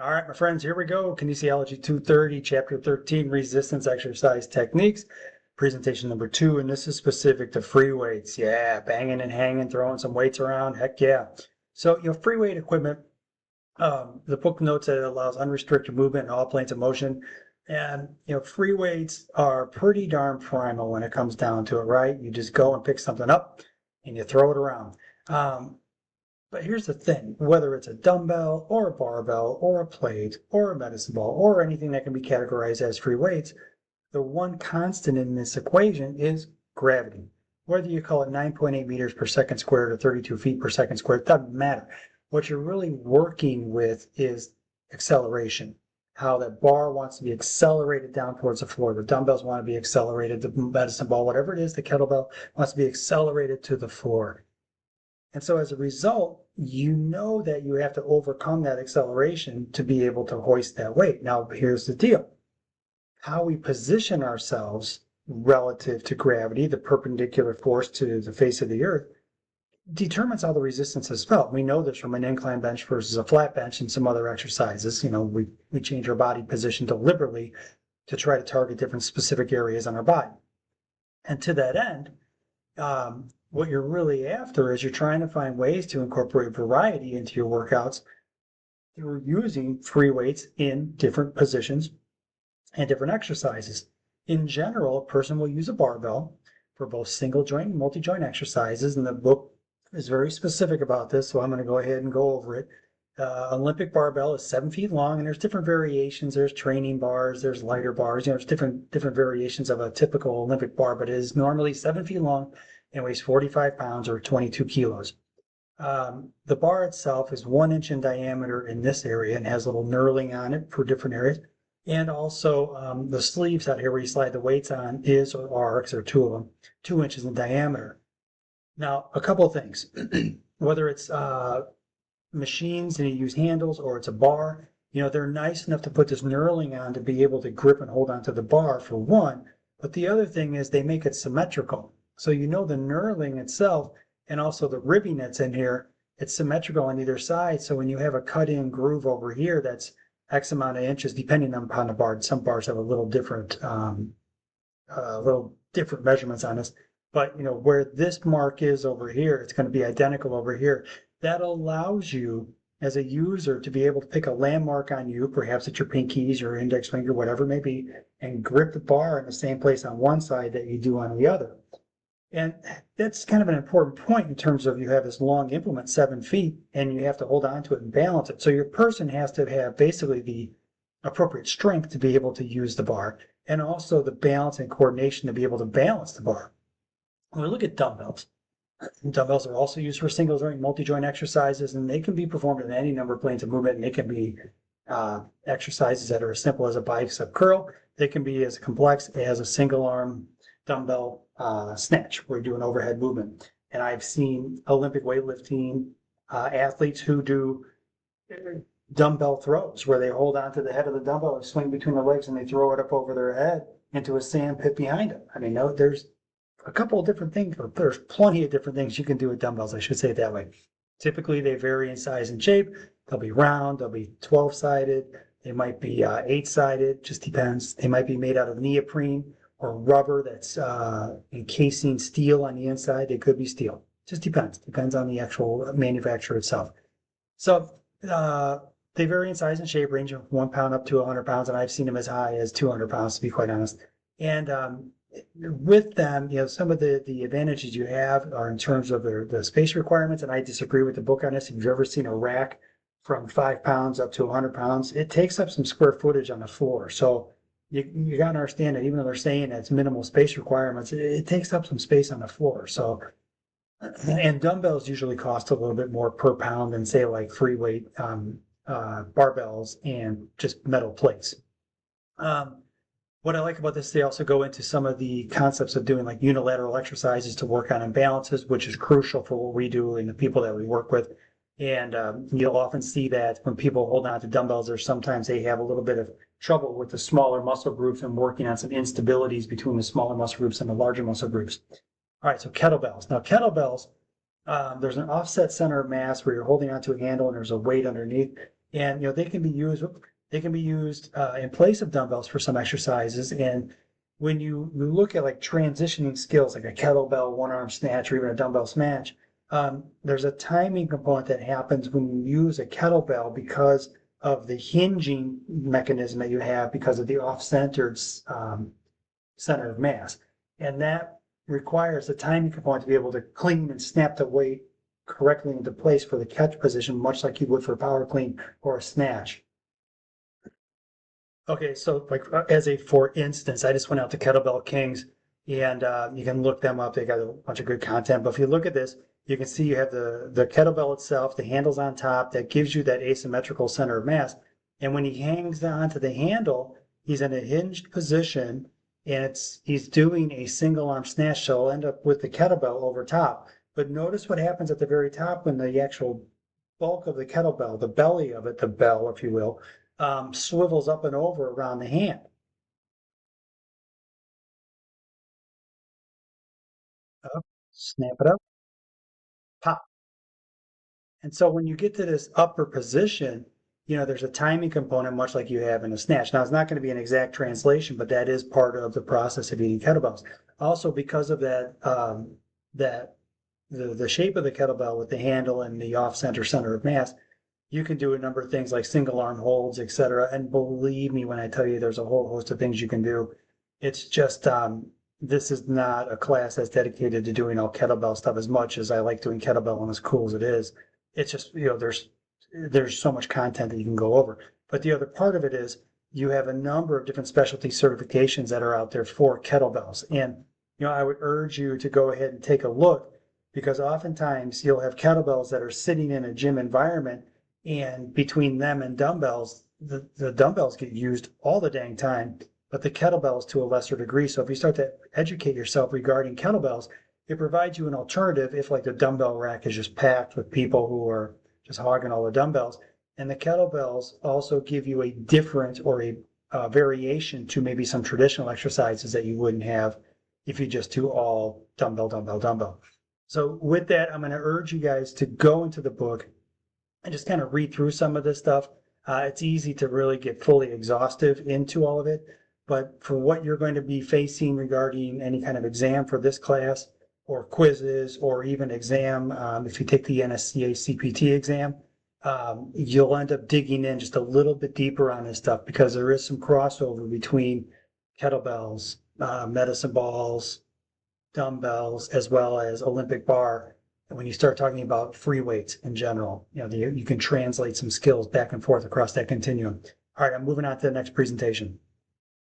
All right, my friends, here we go. Kinesiology 230, Chapter 13, Resistance Exercise Techniques, presentation number 2, and this is specific to free weights. Yeah, banging and hanging, throwing some weights around. Heck yeah. So, free weight equipment, the book notes that it allows unrestricted movement in all planes of motion. And, free weights are pretty darn primal when it comes down to it, right? You just go and pick something up and you throw it around. But here's the thing, whether it's a dumbbell or a barbell or a plate or a medicine ball or anything that can be categorized as free weights, the one constant in this equation is gravity. Whether you call it 9.8 meters per second squared or 32 feet per second squared, it doesn't matter. What you're really working with is acceleration, how that bar wants to be accelerated down towards the floor. The dumbbells want to be accelerated, the medicine ball, whatever it is, the kettlebell wants to be accelerated to the floor. And so as a result, you know that you have to overcome that acceleration to be able to hoist that weight. Now, here's the deal. How we position ourselves relative to gravity, the perpendicular force to the face of the earth, determines how the resistance is felt. We know this from an incline bench versus a flat bench and some other exercises. We change our body position deliberately to try to target different specific areas on our body. And to that end, what you're really after is you're trying to find ways to incorporate variety into your workouts through using free weights in different positions and different exercises. In general, a person will use a barbell for both single joint and multi-joint exercises, and the book is very specific about this, so I'm going to go ahead and go over it. Olympic barbell is 7 feet long, and there's different variations. There's training bars, there's lighter bars, there's different variations of a typical Olympic bar, but it is normally 7 feet long and weighs 45 pounds or 22 kilos. The bar itself is 1 inch in diameter in this area and has a little knurling on it for different areas. And also the sleeves out here where you slide the weights on is, or are, because there are 2 of them, 2 inches in diameter. Now, a couple of things. Whether it's machines and you use handles or it's a bar, they're nice enough to put this knurling on to be able to grip and hold onto the bar for one. But the other thing is they make it symmetrical. So the knurling itself and also the ribbing that's in here, it's symmetrical on either side. So when you have a cut-in groove over here that's X amount of inches, depending upon the bar, some bars have a little different measurements on this. But where this mark is over here, it's going to be identical over here. That allows you as a user to be able to pick a landmark on you, perhaps it's your pinkies, your index finger, whatever it may be, and grip the bar in the same place on one side that you do on the other. And that's kind of an important point in terms of you have this long implement, 7 feet, and you have to hold on to it and balance it. So your person has to have basically the appropriate strength to be able to use the bar, and also the balance and coordination to be able to balance the bar. When we look at dumbbells, dumbbells are also used for single joint, multi-joint exercises, and they can be performed in any number of planes of movement, and they can be exercises that are as simple as a bicep curl. They can be as complex as a single arm dumbbell snatch, where you do an overhead movement. And I've seen Olympic weightlifting athletes who do dumbbell throws, where they hold onto the head of the dumbbell and swing between the legs and they throw it up over their head into a sand pit behind them. I mean, there's a couple of different things, but there's plenty of different things you can do with dumbbells, I should say it that way. Typically, they vary in size and shape. They'll be round, they'll be 12-sided, they might be 8-sided, just depends. They might be made out of neoprene or rubber that's encasing steel on the inside. They could be steel. Just depends on the actual manufacturer itself. So they vary in size and shape, range of 1 pound up to 100 pounds, and I've seen them as high as 200 pounds, to be quite honest. And with them, some of the advantages you have are in terms of the space requirements, and I disagree with the book on this. If you've ever seen a rack from 5 pounds up to 100 pounds, it takes up some square footage on the floor. So you got to understand that even though they're saying it's minimal space requirements, it takes up some space on the floor. So, and dumbbells usually cost a little bit more per pound than, say, like free weight barbells and just metal plates. What I like about this, they also go into some of the concepts of doing like unilateral exercises to work on imbalances, which is crucial for what we do and the people that we work with. And you'll often see that when people hold on to dumbbells, or sometimes they have a little bit of trouble with the smaller muscle groups and working on some instabilities between the smaller muscle groups and the larger muscle groups. All right, so kettlebells. Now, kettlebells, there's an offset center of mass where you're holding onto a handle and there's a weight underneath. and they can be used in place of dumbbells for some exercises. And when you look at like transitioning skills, like a kettlebell one arm snatch or even a dumbbell snatch, there's a timing component that happens when you use a kettlebell because of the hinging mechanism that you have because of the off-centered center of mass. And that requires a timing component to be able to clean and snap the weight correctly into place for the catch position, much like you would for a power clean or a snatch. Okay, so like for instance, I just went out to Kettlebell Kings, and you can look them up. They got a bunch of good content. But if you look at this, you can see you have the kettlebell itself, the handle's on top, that gives you that asymmetrical center of mass. And when he hangs onto the handle, he's in a hinged position, and he's doing a single arm snatch, so he'll end up with the kettlebell over top. But notice what happens at the very top when the actual bulk of the kettlebell, the belly of it, the bell, if you will, swivels up and over around the hand. Up, snap it up, pop. And so when you get to this upper position, there's a timing component, much like you have in a snatch. Now, it's not going to be an exact translation, but that is part of the process of eating kettlebells. Also, because of that, the shape of the kettlebell with the handle and the center of mass, you can do a number of things like single arm holds, etc. And believe me when I tell you there's a whole host of things you can do. It's just this is not a class that's dedicated to doing all kettlebell stuff as much as I like doing kettlebell and as cool as it is. It's just, there's so much content that you can go over. But the other part of it is you have a number of different specialty certifications that are out there for kettlebells. And I would urge you to go ahead and take a look, because oftentimes you'll have kettlebells that are sitting in a gym environment, and between them and dumbbells, the dumbbells get used all the dang time, but the kettlebells to a lesser degree. So if you start to educate yourself regarding kettlebells, it provides you an alternative if like the dumbbell rack is just packed with people who are just hogging all the dumbbells. And the kettlebells also give you a different or a variation to maybe some traditional exercises that you wouldn't have if you just do all dumbbell, dumbbell, dumbbell. So with that, I'm going to urge you guys to go into the book and just kind of read through some of this stuff. It's easy to really get fully exhaustive into all of it, but for what you're going to be facing regarding any kind of exam for this class, or quizzes, or even exam, if you take the NSCA CPT exam, you'll end up digging in just a little bit deeper on this stuff, because there is some crossover between kettlebells, medicine balls, dumbbells, as well as Olympic bar. And when you start talking about free weights in general, you can translate some skills back and forth across that continuum. All right, I'm moving on to the next presentation.